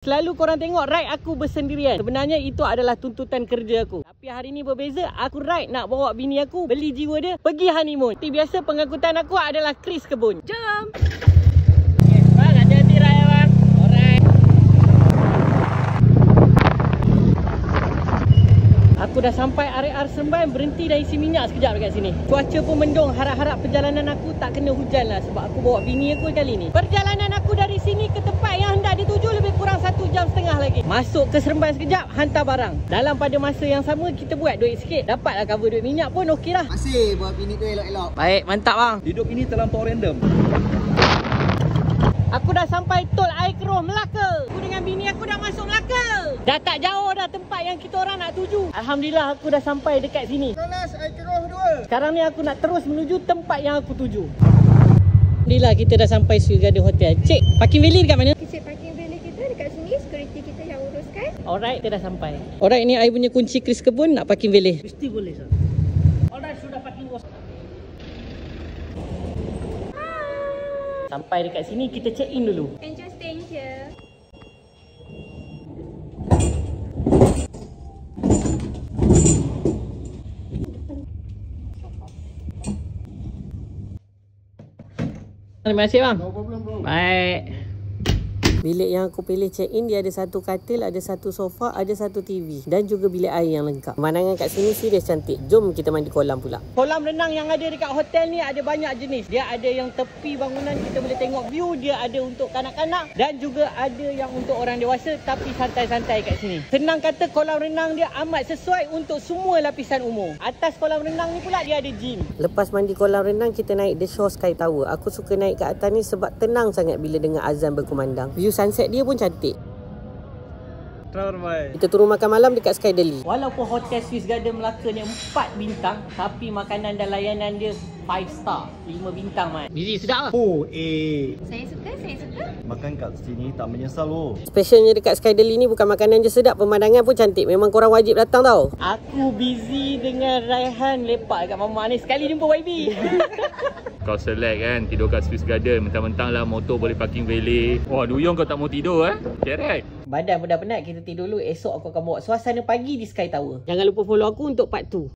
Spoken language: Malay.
Selalu korang tengok ride aku bersendirian. Sebenarnya itu adalah tuntutan kerja aku. Tapi hari ni berbeza. Aku ride nak bawa bini aku beli jiwa dia pergi honeymoon. Seperti biasa pengangkutan aku adalah Chris Kebun. Jom. Okay, bang, hati-hati ride bang. Alright. Aku dah sampai area Seremban, berhenti dah isi minyak sekejap dekat sini. Cuaca pun mendung, harap-harap perjalanan aku tak kena hujan lah sebab aku bawa bini aku kali ni. Perjalanan aku dari sini ke tempat yang hendak dituju lebih kurang 1.5 jam lagi. Masuk ke Seremban sekejap, hantar barang. Dalam pada masa yang sama kita buat duit sikit. Dapatlah cover duit minyak pun okey lah. Masih buat bini tu elok-elok. Baik, mantap bang. Hidup ini terlampau random. Aku dah sampai tol Air Keroh, Melaka. Aku dengan bini aku dah masuk Melaka. Dah tak jauh dah tempat yang kita orang nak tuju. Alhamdulillah aku dah sampai dekat sini. Kelas Air Keroh 2. Sekarang ni aku nak terus menuju tempat yang aku tuju. Alhamdulillah kita dah sampai Sweet Garden Hotel. Cik, parking valet dekat mana? Cik, parking valet kita dekat sini. Security kita yang uruskan. Alright, kita dah sampai. Alright, ni I punya kunci Chris Kebun. Nak parking valet? Mesti boleh sah. Alright, sudah parking bos. Sampai dekat sini kita check in dulu. Enjoy staying here. Terima kasih bang. No problem bro. Baik. Bilik yang aku pilih check in dia ada satu katil, ada satu sofa, ada satu TV dan juga bilik air yang lengkap. Pemandangan kat sini serius cantik. Jom kita mandi kolam pula. Kolam renang yang ada dekat hotel ni ada banyak jenis. Dia ada yang tepi bangunan kita boleh tengok view, dia ada untuk kanak-kanak dan juga ada yang untuk orang dewasa tapi santai-santai kat sini. Senang kata kolam renang dia amat sesuai untuk semua lapisan umur. Atas kolam renang ni pula dia ada gym. Lepas mandi kolam renang kita naik The Shore Sky Tower. Aku suka naik ke atas ni sebab tenang sangat bila dengar azan berkumandang. View sunset dia pun cantik. Terbaik. Kita turun makan malam dekat Sky Delhi. Walaupun Hotel Swiss Garden Melaka ni 4 bintang, tapi makanan dan layanan dia 5 star, 5 bintang man. Busy sedap lah. Oh, Saya suka, saya suka. makan kat sini tak menyesal loh. Specialnya dekat Sky Delhi ni bukan makanan je sedap, pemandangan pun cantik. Memang korang wajib datang tau. Aku busy dengan Raihan lepak dekat Mama ni. Sekali jumpa YB. Kau select kan tidur kat Swiss Garden, mentang-mentang lah motor boleh parking valet. Wah, duyung kau tak mau tidur Kerek. Badan pun dah penat, kita tidur dulu. Esok aku akan bawa suasana pagi di Sky Tower. Jangan lupa follow aku untuk part 2.